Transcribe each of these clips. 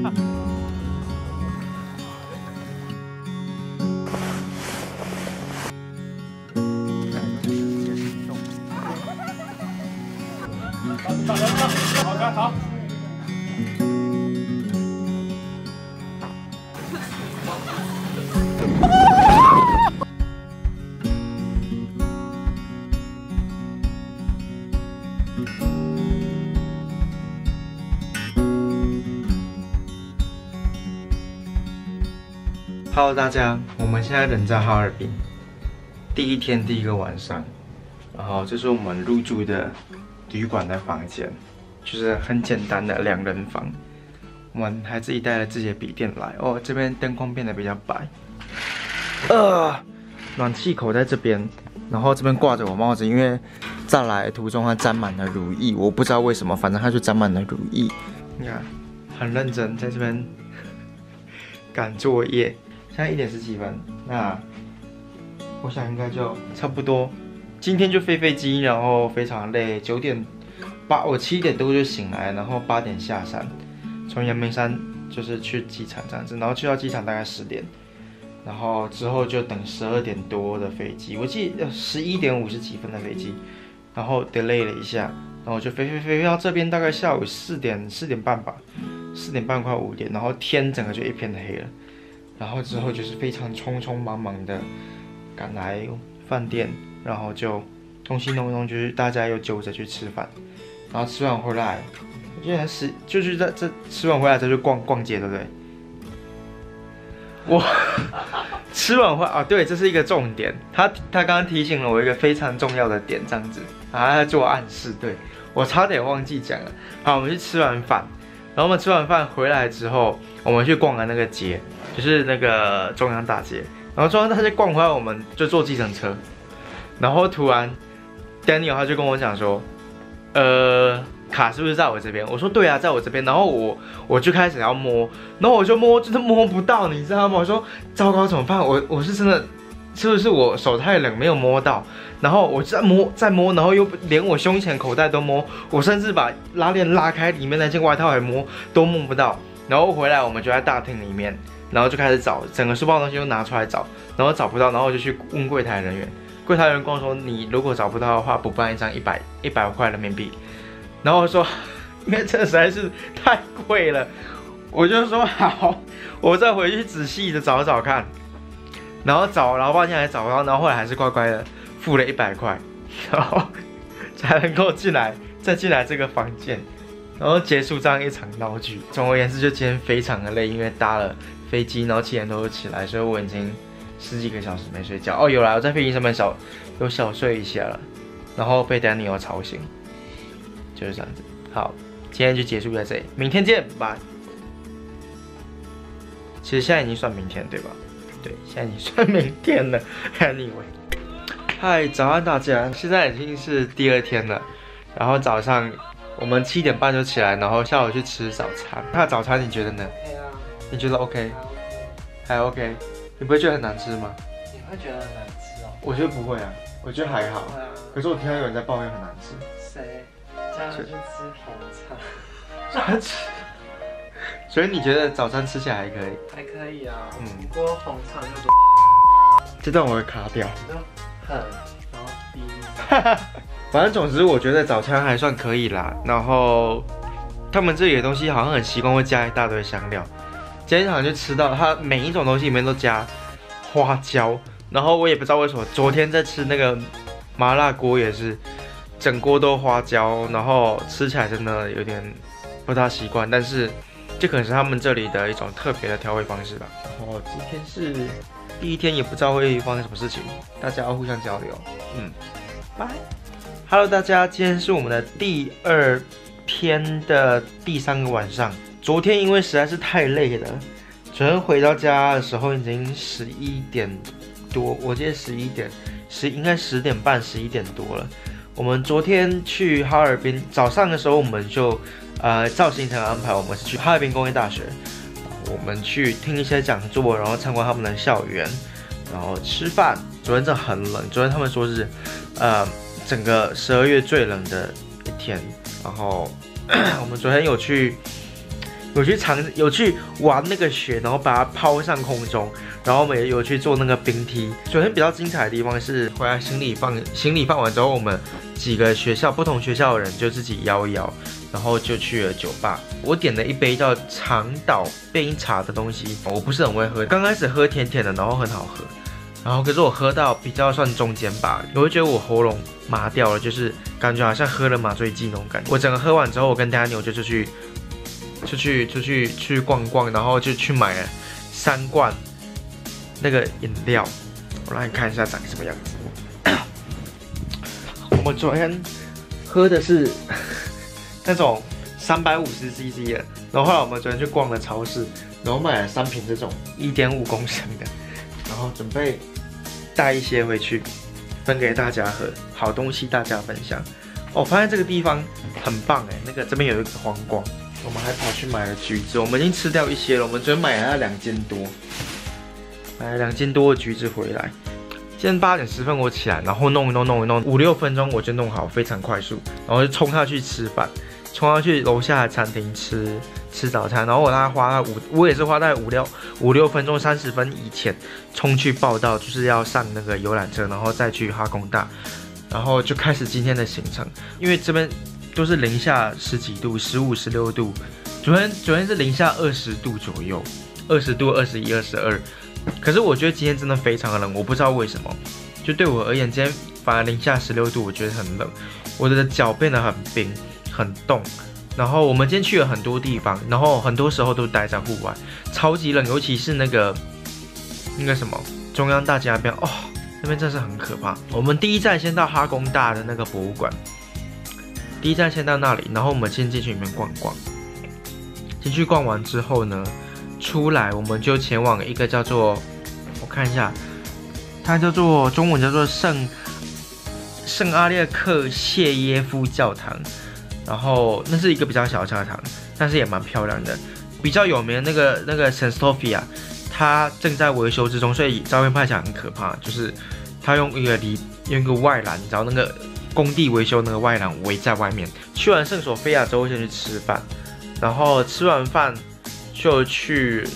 好，干好。Hello， 大家，我们现在人在哈尔滨，第一天第一个晚上，然后这是我们入住的旅馆的房间，就是很简单的2人房。我们还自己带了自己的笔电来哦，这边灯光变得比较白。暖气口在这边，然后这边挂着我帽子，因为在来途中它沾满了乳液，我不知道为什么，反正它就沾满了乳液。你看，很认真在这边赶作业。现在1点17分，那我想应该就差不多。今天就飞机，然后非常累。我7点多就醒来，然后8点下山，从阳明山就是去机场这样子，然后去到机场大概10点，然后之后就等12点多的飞机，我记得11点50几分的飞机，然后 delay 了一下，然后就飞到这边大概下午4点半吧，4点半快5点，然后天整个就一片黑了。然后之后就是非常匆匆忙忙的赶来饭店，然后就东西弄一弄，就是大家又揪着去吃饭，然后吃完回来，我记得就是在这吃完回来再去逛街，对不对？我吃完回来啊，对，这是一个重点。他刚刚提醒了我一个非常重要的点，这样子，他在做暗示，对我差点忘记讲了。好，我们去吃完饭，然后我们吃完饭回来之后，我们去逛了那个街。就是那个中央大街，然后中央大街逛回来，我们就坐计程车，然后突然 Daniel 他就跟我讲说，卡是不是在我这边？我说对啊，在我这边。然后我就开始要摸，然后我就摸，真的摸不到，你知道吗？我说糟糕怎么办？我是真的，是不是我手太冷没有摸到？然后我再摸，然后又连我胸前口袋都摸，我甚至把拉链拉开，里面那件外套还摸，都摸不到。然后回来我们就在大厅里面。然后就开始找，整个书包的东西都拿出来找，然后找不到，然后我就去问柜台人员，柜台人员跟我说，你如果找不到的话，补办一张100块人民币。然后我说，因为这实在是太贵了，我就说好，我再回去仔细的找找看。然后半天还找不到，然后后来还是乖乖的付了100块，然后才能够再进来这个房间，然后结束这样一场闹剧。总而言之，就今天非常的累，因为搭了飞机，然后7点多就起来，所以我已经10几个小时没睡觉。哦，有啦，我在飞机上面小睡一下了，然后被 Daniel 吵醒，就是这样子。好，今天就结束在这里，明天见，拜。其实现在已经算明天对吧？对，现在已经算明天了。Anyway， 嗨，早安大家，现在已经是第2天了，然后早上我们7点半就起来，然后下午去吃早餐。那早餐你觉得呢？你觉得 OK？ 还 OK？ 你不会觉得很难吃吗？你会觉得很难吃哦？我觉得不会啊，我觉得还好。可是我听到有人在抱怨很难吃。谁？叫他去吃红茶。难吃。所以你觉得早餐吃起来还可以？还可以啊。不过红茶就多。这段我会卡掉。就很，然后逼。反正总之我觉得早餐还算可以啦。然后他们这里的东西好像很习惯会加一大堆香料。今天好像就吃到它每一种东西里面都加花椒，然后我也不知道为什么，昨天在吃那个麻辣锅也是整锅都花椒，然后吃起来真的有点不大习惯，但是这可能是他们这里的一种特别的调味方式吧。然后今天是第1天，也不知道会发生什么事情，大家要互相交流。拜。Hello， 大家，今天是我们的第2天的第3个晚上。昨天因为实在是太累了，昨天回到家的时候已经11点多，我记得应该10点半、11点多了。我们昨天去哈尔滨，早上的时候我们就照行程安排，我们是去哈尔滨工业大学，我们去听一些讲座，然后参观他们的校园，然后吃饭。昨天真的很冷，昨天他们说是整个12月最冷的一天。然后我们昨天有去有去玩那个雪，然后把它抛上空中，然后我们也有去做那个冰梯。昨天比较精彩的地方是回来行李放完之后，我们几个不同学校的人就自己摇一摇，然后就去了酒吧。我点了一杯叫长岛冰茶的东西，我不是很会喝，刚开始喝甜甜的，然后很好喝。然后可是我喝到比较算中间吧，我会觉得我喉咙麻掉了，就是感觉好像喝了麻醉剂那种感觉。我整个喝完之后，我跟Daniel就去逛逛，然后就去买了3罐那个饮料，我让你看一下长什么样子。我们昨天喝的是那种350cc 的，然后后来我们昨天去逛了超市，然后买了3瓶这种1.5公升的。然后准备带一些回去分给大家喝，好东西大家分享。我发现这个地方很棒哎，那个这边有一个黄瓜，我们还跑去买了橘子，我们已经吃掉一些了。我们昨天买了2斤多，买了2斤多的橘子回来。今天8点10分我起来，然后弄5-6分钟我就弄好，非常快速，然后就冲下去吃饭，冲下去楼下的餐厅吃早餐，然后我也是花在5-6分钟30分以前冲去报到，就是要上那个游览车，然后再去哈工大，然后就开始今天的行程。因为这边都是零下10几度，15、16度，昨天是零下20度左右，20度、21、22。可是我觉得今天真的非常的冷，我不知道为什么，就对我而言，今天反而零下16度，我觉得很冷，我的脚变得很冰、很冻。然后我们今天去了很多地方，然后很多时候都待在户外，超级冷，尤其是那个什么中央大街那边，哦，那边真是很可怕。我们第一站先到哈工大的那个博物馆，第一站先到那里，然后我们先进去里面逛逛。进去逛完之后呢，出来我们就前往一个叫做，我看一下，它中文叫做圣阿列克谢耶夫教堂。然后那是一个比较小的教堂，但是也蛮漂亮的。比较有名的那个 Saint Sophia， 它正在维修之中，所以照片拍起来很可怕。就是它用一个外栏，你知道那个工地维修那个外栏围在外面。去完圣索菲亚之后，先去吃饭，然后吃完饭就去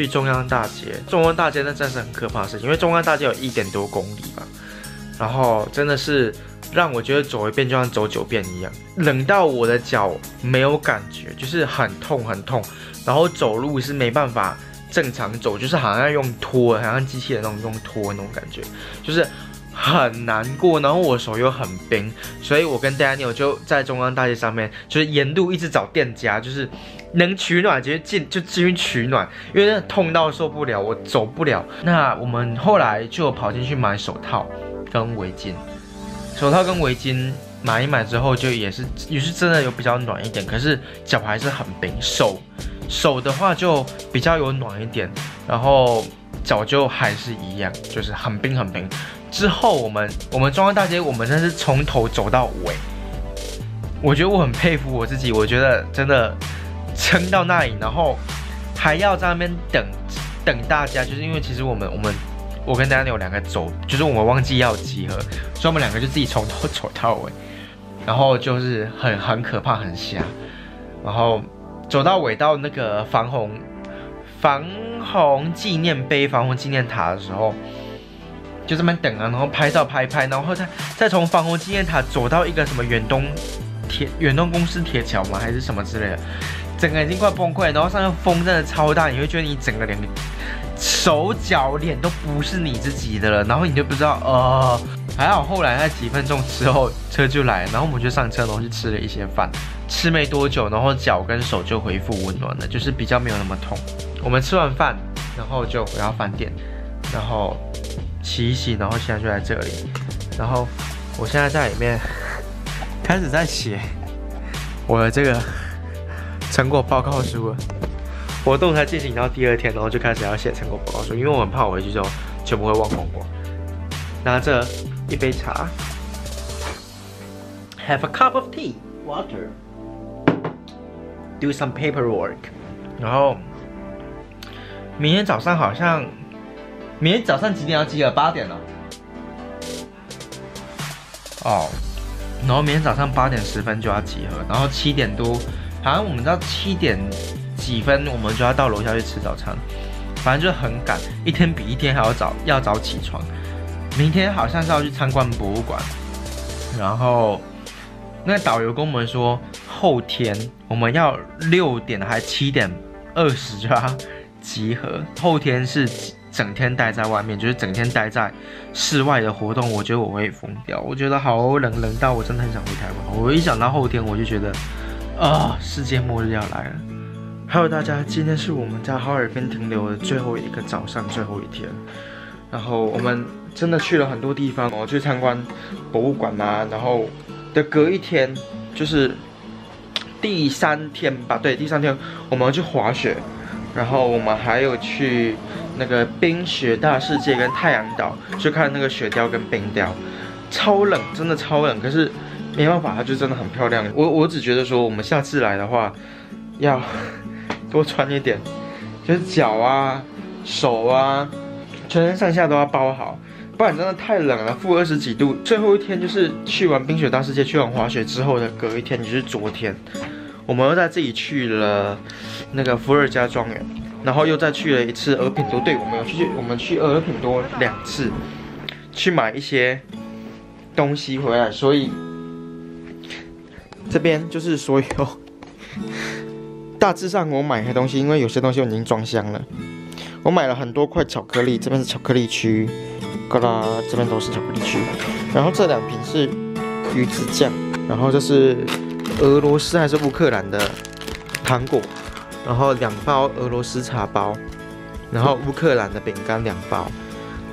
中央大街。中央大街那真是很可怕的事情，因为中央大街有1.多公里吧，然后真的是。让我觉得走一遍就像走9遍一样，冷到我的脚没有感觉，就是很痛，然后走路是没办法正常走，就是好像用拖，好像机器人那种用拖那种感觉，就是很难过。然后我手又很冰，所以我跟 Daniel 就在中央大街上面，就是沿路一直找店家，就是能取暖就进去取暖，因为痛到受不了，我走不了。那我们后来就跑进去买手套跟围巾。手套跟围巾买一买之后，就也是真的有比较暖一点，可是脚还是很冰。手的话就比较有暖一点，然后脚就还是一样，就是很冰。之后我们中央大街，我们真是从头走到尾。我觉得我很佩服我自己，我觉得真的撑到那里，然后还要在那边等大家，就是因为其实我跟Daniel2个走，就是我们忘记要集合，所以我们2个就自己从头走到尾，然后就是很可怕，很瞎。然后走到尾到那个防洪纪念碑、防洪纪念塔的时候，就这边等啊，然后拍照拍，然后再从防洪纪念塔走到一个什么远东公司铁桥吗，还是什么之类的，整个已经快崩溃，然后上面风真的超大，你会觉得你整个人手脚脸都不是你自己的了，然后你就不知道还好后来在几分钟之后车就来，然后我们就上车，然后去吃了一些饭，吃没多久，然后脚跟手就恢复温暖了，就是比较没有那么痛。我们吃完饭，然后就回到饭店，然后洗一洗，然后现在就在这里，然后我现在在里面开始在写我的这个成果报告书了。活动才进行到第2天，然后就开始要写成果报告书，因为我很怕我回去之后全部会忘光光。拿着一杯茶 ，have a cup of tea, water, do some paperwork。然后明天早上几点要集合？8点了。然后明天早上8点10分就要集合，然后7点多好像我们到7点几分，我们就要到楼下去吃早餐，反正就很赶，一天比一天还要早起床。明天好像是要去参观博物馆，然后那个导游跟我们说，后天我们要6点还7点20就要集合，后天是整天待在外面，就是整天待在室外的活动，我觉得我会疯掉。我觉得好冷到我真的很想回台湾。我一想到后天，我就觉得世界末日要来了。还有大家，今天是我们在哈尔滨停留的最后一个早上，最后一天。然后我们真的去了很多地方，我去参观博物馆啊，然后的隔一天就是第3天吧，对，第3天我们要去滑雪。然后我们还有去那个冰雪大世界跟太阳岛去看那个雪雕跟冰雕，超冷，真的超冷，可是没办法，它就真的很漂亮。我只觉得说我们下次来的话要多穿一点，就是脚啊、手啊、全身上下都要包好，不然真的太冷了，负20几度。最后一天就是去完冰雪大世界、去完滑雪之后的隔一天，就是昨天。我们又在自己去了那个伏尔加庄园，然后又再去了一次俄品多。对，我们去俄品多2次，去买一些东西回来。所以这边就是所有大致上我买的东西，因为有些东西我已经装箱了。我买了很多块巧克力，这边是巧克力区，这边都是巧克力区。然后这2瓶是鱼子酱，然后这是俄罗斯还是乌克兰的糖果，然后2包俄罗斯茶包，然后乌克兰的饼干2包，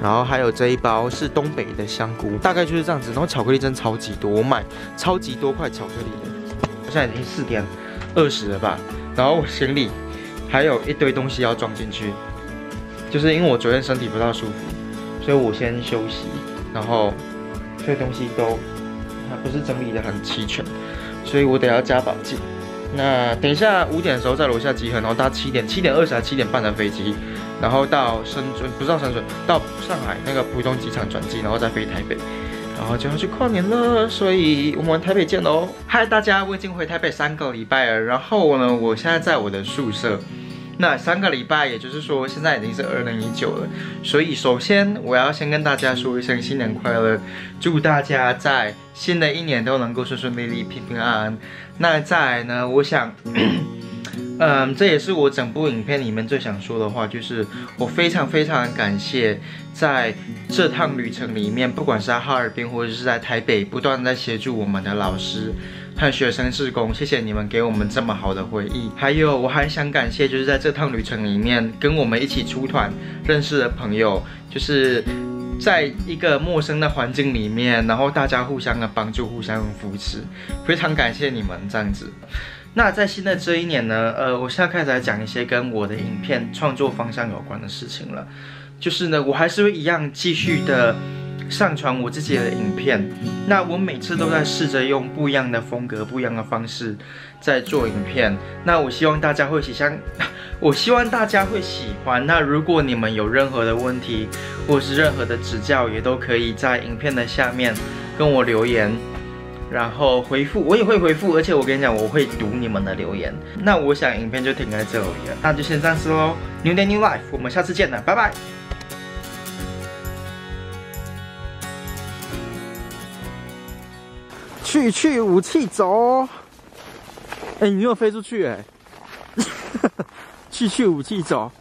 然后还有这一包是东北的香菇，大概就是这样子。然后巧克力真的超级多，我买超级多块巧克力的。我现在已经4点20了吧，然后我行李还有一堆东西要装进去，就是因为我昨天身体不太舒服，所以我先休息，然后所以东西都还不是整理的很齐全。所以我得要加把劲。那等一下5点的时候在楼下集合，然后搭7点20还7点半的飞机，然后到不是到深圳，到上海那个浦东机场转机，然后再飞台北，然后就要去跨年了。所以我们台北见喽！嗨，大家，我已经回台北3个礼拜了。然后呢，我现在在我的宿舍。那3个礼拜，也就是说现在已经是2019了，所以首先我要先跟大家说一声新年快乐，祝大家在新的一年都能够顺顺利利、平平安安。那再来呢，我想，这也是我整部影片里面最想说的话，就是我非常感谢在这趟旅程里面，不管是在哈尔滨或者是在台北，不断在协助我们的老师和学生志工，谢谢你们给我们这么好的回忆。还有，我还想感谢就是在这趟旅程里面跟我们一起出团认识的朋友，就是在一个陌生的环境里面，然后大家互相的帮助、互相扶持，非常感谢你们这样子。那在新的这一年呢，我现在开始来讲一些跟我的影片创作方向有关的事情了。就是呢，我还是会一样继续的上传我自己的影片。那我每次都在试着用不一样的风格、不一样的方式在做影片。那我希望大家会喜欢。那如果你们有任何的问题，或是任何的指教，也都可以在影片的下面跟我留言。然后回复，我也会回复，而且我跟你讲，我会读你们的留言。那我想影片就停在这里了，那就先这样子喽。New Day New Life， 我们下次见了，拜拜。去武器走。你没有飞出去去武器走。